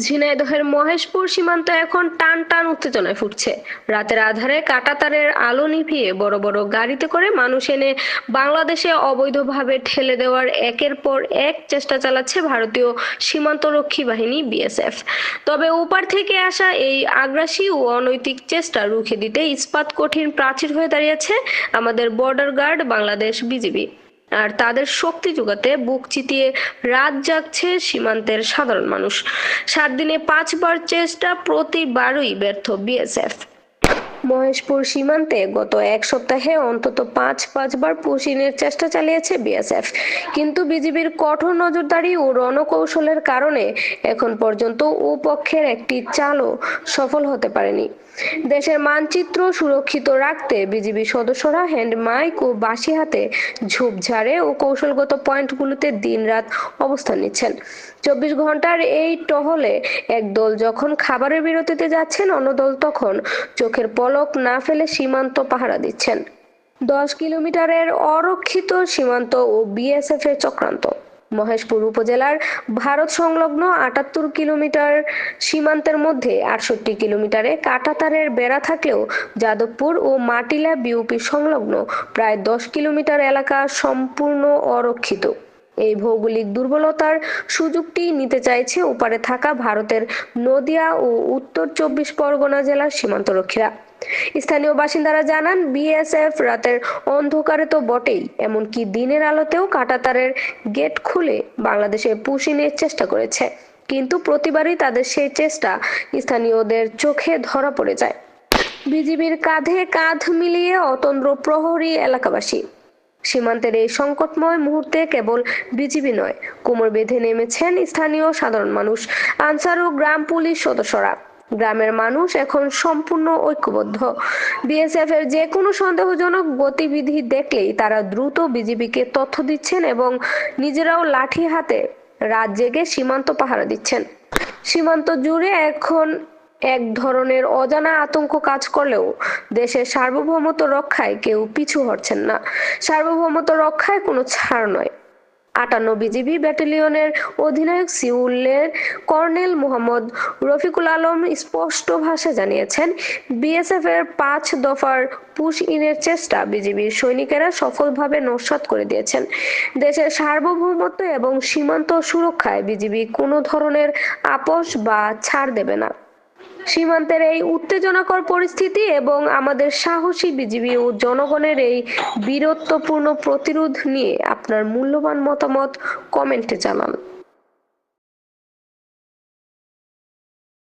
ঝিনাইদহের মহেশপুর সীমান্ত এখন টান টান উত্তেজনায় ফুটছে। রাতের আঁধারে কাঁটাতারের আলো নিভিয়ে বড় বড় গাড়িতে করে মানুষ এনে বাংলাদেশে অবৈধভাবে ঠেলে দেওয়ার একের পর এক চেষ্টা চালাচ্ছে ভারতীয় সীমান্তরক্ষী বাহিনী বিএসএফ। তবে ওপার থেকে আসা এই আগ্রাসী ও অনৈতিক চেষ্টা রুখে দিতে ইস্পাত কঠিন প্রাচীর হয়ে দাঁড়িয়েছে আমাদের বর্ডার গার্ড বাংলাদেশ বিজিবি। আর তাদের শক্তি যোগাতে বুক চিতিয়ে রাত জাগছে সীমান্তের সাধারণ মানুষ। 7 দিনে 5বার চেষ্টা, প্রতিবারই ব্যর্থ বিএসএফ। মহেশপুর সীমান্তে গত এক সপ্তাহে অন্তত পাঁচবার পুশিনের চেষ্টা চালিয়েছে বিএসএফ, কিন্তু বিজিবির কঠোর নজরদারি ও রণকৌশলের কারণে এখন পর্যন্ত ও পক্ষের একটি চালও সফল হতে পারেনি। দেশের মানচিত্র সুরক্ষিত রাখতে বিজিবি সদস্যরা হ্যান্ড মাইক ও বাঁশি হাতে ঝোপঝাড়ে ও কৌশলগত পয়েন্টগুলোতে দিনরাত অবস্থান নিচ্ছেন। 24 ঘন্টার এই টহলে একদল যখন খাবারের বিরতিতে যাচ্ছেন, অন্য দল তখন চোখের পলক না ফেলে সীমান্ত পাহারা দিচ্ছেন। 10 কিলোমিটারের অরক্ষিত সীমান্ত ও বিএসএফ এর চক্রান্ত। মহেশপুর উপজেলার ভারত সংলগ্ন 78 কিলোমিটার সীমান্তের মধ্যে 68 কিলোমিটারে কাঁটাতারের বেড়া থাকলেও যাদবপুর ও মাটিলা বিউপি সংলগ্ন প্রায় 10 কিলোমিটার এলাকা সম্পূর্ণ অরক্ষিত। এই ভৌগোলিক দুর্বলতার সুযোগটি নিতে চাইছে ওপারে থাকা ভারতের নদিয়া ও উত্তর 24 পরগনা জেলার সীমান্তরক্ষীরা। স্থানীয় বাসিন্দারা জানান, বিএসএফ রাতের অন্ধকারে তো বটেই, এমনকি দিনের আলোতেও কাঁটাতারের গেট খুলে বাংলাদেশে পুশিনের চেষ্টা করেছে, কিন্তু প্রতিবারই তাদের সেই চেষ্টা স্থানীয়দের চোখে ধরা পড়ে যায়। বিজিবির কাঁধে কাঁধ মিলিয়ে অতন্দ্র প্রহরী এলাকাবাসী। সীমান্তের এই সংকটময় মুহূর্তে কেবল বিজিবি নয়, কোমর বেঁধে নেমেছেন স্থানীয় সাধারণ মানুষ, আনসার ও গ্রাম পুলিশ সদস্যরা। গ্রামের মানুষ এখন সম্পূর্ণ ঐক্যবদ্ধ। বিএসএফ এর যে কোনো সন্দেহজনক গতিবিধি দেখলেই তারা দ্রুত বিজিবিকে তথ্য দিচ্ছেন এবং নিজেরাও লাঠি হাতে রাত জেগে সীমান্ত পাহারা দিচ্ছেন। সীমান্ত জুড়ে এখন এক ধরনের অজানা আতঙ্ক কাজ করলেও দেশের সার্বভৌমত্ব রক্ষায় কেউ পিছু হটছেন না। সার্বভৌমত্ব রক্ষায় কোনো ছাড় নয়। 58 বিজিবি ব্যাটালিয়নের অধিনায়ক সিউলের কর্নেল মোহাম্মদ রফিকুল আলম স্পষ্ট ভাষায় জানিয়েছেন, বিএসএফ এর 5 দফার পুশ ইনের চেষ্টা বিজিবির সৈনিকেরা সফলভাবে নস্যাৎ করে দিয়েছেন। দেশের সার্বভৌমত্ব এবং সীমান্ত সুরক্ষায় বিজিবি কোনো ধরনের আপোষ বা ছাড় দেবে না। সীমান্তের এই উত্তেজনাকর পরিস্থিতি এবং আমাদের সাহসী বিজিবি ও জনগণের এই বীরত্বপূর্ণ প্রতিরোধ নিয়ে আপনার মূল্যবান মতামত কমেন্টে জানান।